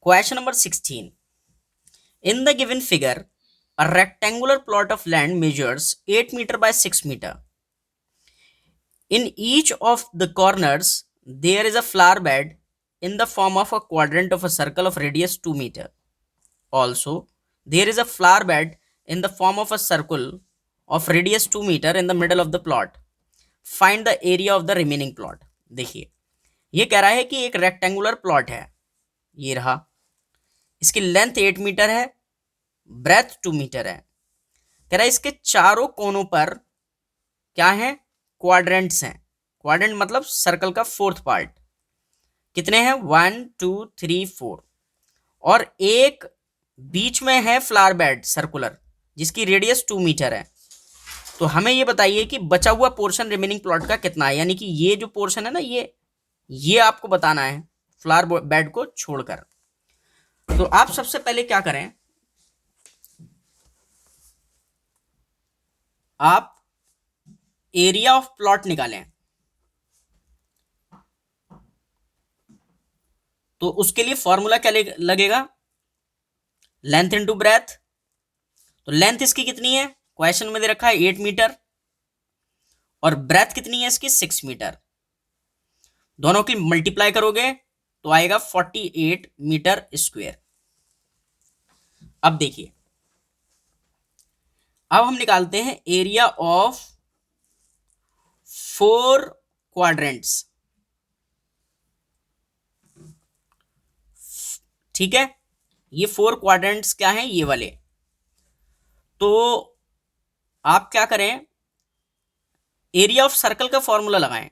Question number 16. In the given figure, a rectangular plot of land measures 8 meter by 6 meter. In each of the corners, there is a flower bed in the form of a quadrant of a circle of radius 2 meter. Also, there is a flower bed in the form of a circle of radius 2 meter in the middle of the plot. Find the area of the remaining plot. देखिए, ये कह रहा है कि एक rectangular plot है, ये रहा, इसकी लेंथ 8 मीटर है, ब्रेथ 2 मीटर है। कह रहा है इसके चारों कोनों पर क्या है, क्वाड्रेंट्स हैं। क्वाड्रेंट मतलब सर्कल का फोर्थ पार्ट। कितने हैं, 1 2 3 4। और एक बीच में है फ्लावर बेड सर्कुलर जिसकी रेडियस 2 मीटर है। तो हमें ये बताइए कि बचा हुआ पोर्शन रिमेनिंग प्लॉट का कितना है, यानी कि ये जो पोर्शन है ना, ये आपको बताना है फ्लावर बेड को छोड़कर। तो आप सबसे पहले क्या करें, आप एरिया ऑफ प्लॉट निकालें। तो उसके लिए फॉर्मूला क्या लगेगा, लेंथ इनटू ब्रेथ। तो लेंथ इसकी कितनी है, क्वेश्चन में दे रखा है 8 मीटर, और ब्रेथ कितनी है इसकी 6 मीटर। दोनों की मल्टीप्लाई करोगे तो आएगा 48 मीटर स्क्वायर। अब देखिए, अब हम निकालते हैं एरिया ऑफ 4 क्वाड्रेंट्स। ठीक है, ये 4 क्वाड्रेंट्स क्या हैं, ये वाले। तो आप क्या करें, एरिया ऑफ सर्कल का फॉर्मूला लगाएं,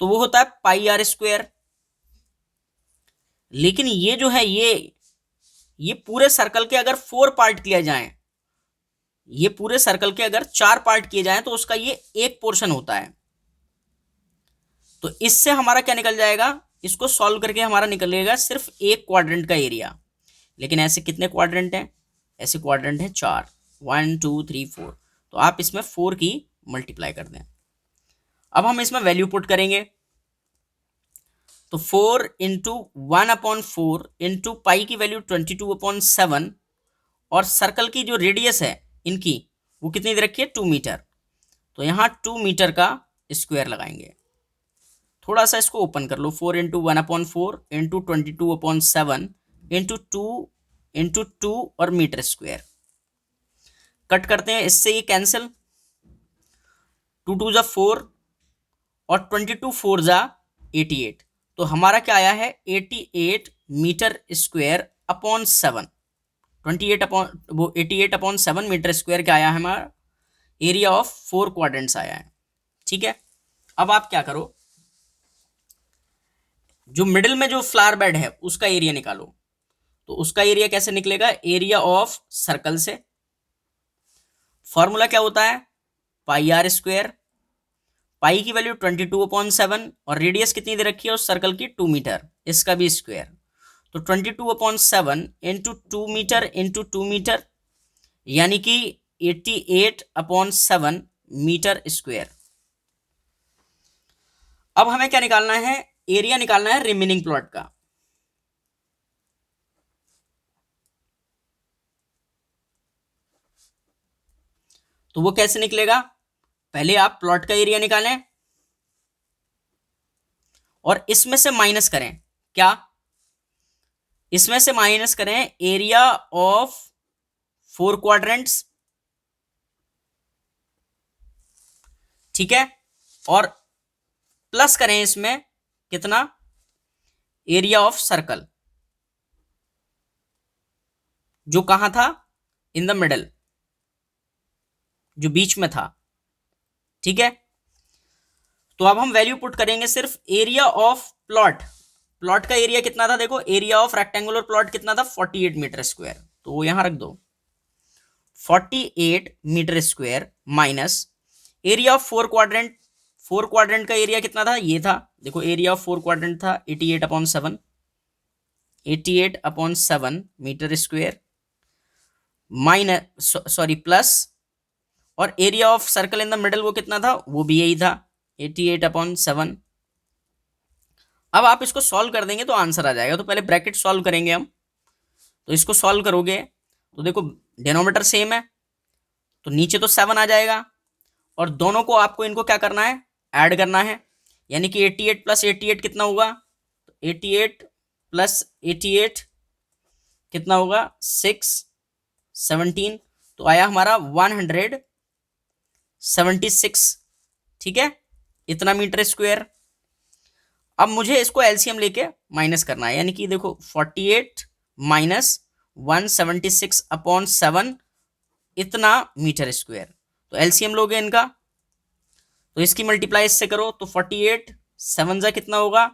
तो वो होता है पाई आर स्क्वायर। लेकिन ये जो है, ये पूरे सर्कल के अगर 4 पार्ट किए जाएं, ये पूरे सर्कल के अगर 4 पार्ट किए जाएं, तो उसका ये एक पोर्शन होता है। तो इससे हमारा क्या निकल जाएगा, इसको सॉल्व करके हमारा निकलेगा सिर्फ एक क्वाड्रेंट का एरिया। लेकिन ऐसे कितने क्वाड्रेंट हैं, ऐसे क्वाड्रेंट हैं 4, 1 2 3 4। तो आप इसमें 4 की मल्टीप्लाई कर दें। अब हम इसमें वैल्यू पुट करेंगे, तो 4 इंटू 1/4 इंटू पाई की वैल्यू 22/7, और सर्कल की जो रेडियस है इनकी वो कितनी दे रखी है, 2 मीटर। तो यहाँ 2 मीटर का स्क्वायर लगाएंगे। थोड़ा सा इसको ओपन कर लो, 4 इंटू 1/4 इंटू 22/7 इंटू 2 और मीटर स्क्वायर। कट करते हैं, इससे ये कैंसिल, 2 2 जा 4 और 22 4 जा 88। तो हमारा क्या आया है, 88 metre square upon 7। 88/7 metre square क्या आया है, हमारा एरिया ऑफ 4 क्वाड्रेंट्स आया है। ठीक है, अब आप क्या करो, जो मिडिल में जो फ्लावर बेड है उसका एरिया निकालो। तो उसका एरिया कैसे निकलेगा, एरिया ऑफ सर्कल से। फॉर्मूला क्या होता है, पाई आर स्क्वायर। पाई की वैल्यू 22/7 और रेडियस कितनी दे रखी है उस सर्कल की, 2 मीटर, इसका भी स्क्वायर। तो 22/7 इंटू 2 मीटर इंटू 2 मीटर, यानी कि 88/7 मीटर स्क्वायर। अब हमें क्या निकालना है, एरिया निकालना है रिमेनिंग प्लॉट का। तो वो कैसे निकलेगा, पहले आप प्लॉट का एरिया निकालें और इसमें से माइनस करें, क्या, इसमें से माइनस करें एरिया ऑफ 4 क्वाड्रेंट्स। ठीक है, और प्लस करें इसमें कितना, एरिया ऑफ सर्कल, जो कहां था, इन द मिडल, जो बीच में था। ठीक है, तो अब हम वैल्यू पुट करेंगे सिर्फ एरिया ऑफ प्लॉट। प्लॉट का एरिया कितना था, देखो एरिया ऑफ रेक्टेंगुलर प्लॉट कितना था, 48 मीटर स्क्वायर। तो वो यहां रख दो, 48 metre square minus area of 4 quadrant. 4 quadrant का एरिया कितना था, ये था, देखो एरिया ऑफ 4 क्वाड्रेंट था 88/7, 88/7 metre square minus, sorry plus, और area of circle in the middle वो कितना था, वो भी यही था 88/7 अब आप इसको सॉल्व कर देंगे तो आंसर आ जाएगा। तो पहले ब्रैकेट सॉल्व करेंगे हम। तो इसको सॉल्व करोगे तो देखो डिनोमिनेटर सेम है, तो नीचे तो 7 आ जाएगा, और दोनों को आपको इनको क्या करना है, ऐड करना है। यानी कि 88 प्लस 88 कितना होगा, 88 प्लस 88 कितना होगा, 6 17, तो आया हमारा 176। ठीक है, इतना मीटर स्क्वायर। अब मुझे इसको एलसीएम लेके माइनस करना है, यानी कि देखो 48 माइनस 176 अपॉन 7 इतना मीटर स्क्वायर। तो एलसीएम लोगे इनका, तो इसकी मल्टीप्लाई इससे करो तो 48 7 जा कितना होगा,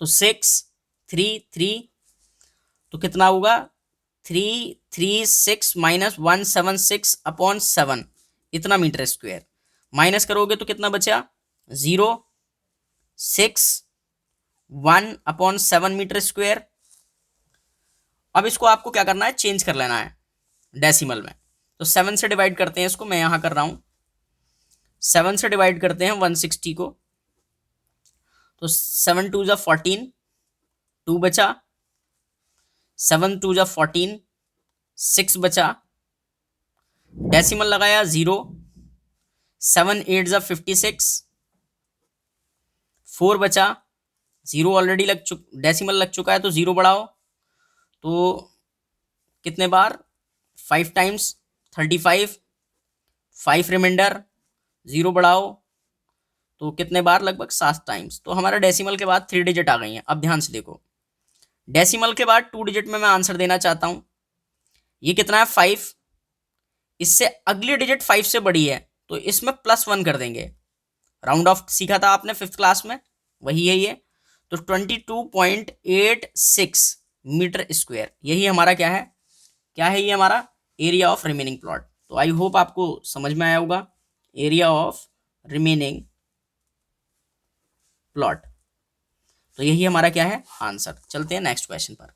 तो 6 3 3, तो कितना होगा 336 माइनस 176 अपॉन 7 इतना मीटर स्क्वायर। माइनस करोगे तो कितना बचा, 0 6 1 अपॉन 7 मीटर स्क्वायर। अब इसको आपको क्या करना है, चेंज कर लेना है डेसिमल में। तो 7 से डिवाइड करते हैं इसको, मैं यहां कर रहा हूं 7 से डिवाइड करते हैं 160 को, तो 7 2 जा 14, 2 बचा, 7 2 जा 14, 6 बचा, डेसिमल लगाया 0, 7 8 जा 56, 4 बचा, 0 ऑलरेडी डेसिमल लग चुका है तो 0 बढ़ाओ, तो कितने बार 5 टाइम्स 35, 5 रिमाइंडर, 0 बढ़ाओ तो कितने बार, लगभग 7 टाइम्स। तो हमारा डेसिमल के बाद 3 डिजिट आ गई हैं। अब ध्यान से देखो, डेसिमल के बाद 2 डिजिट में मैं आंसर देना चाहता हूं। ये कितना है 5, इससे अगली डिजिट 5 से बड़ी है तो इसमें +1 कर देंगे। राउंड ऑफ सीखा था आपने 5th क्लास में, वही है ये। तो 22.86 मीटर स्क्वायर, यही हमारा क्या है ये हमारा एरिया ऑफ रिमेनिंग प्लॉट। तो आई होप आपको समझ में आया होगा एरिया ऑफ रिमेनिंग प्लॉट। तो यही हमारा क्या है आंसर। चलते हैं नेक्स्ट क्वेश्चन पर।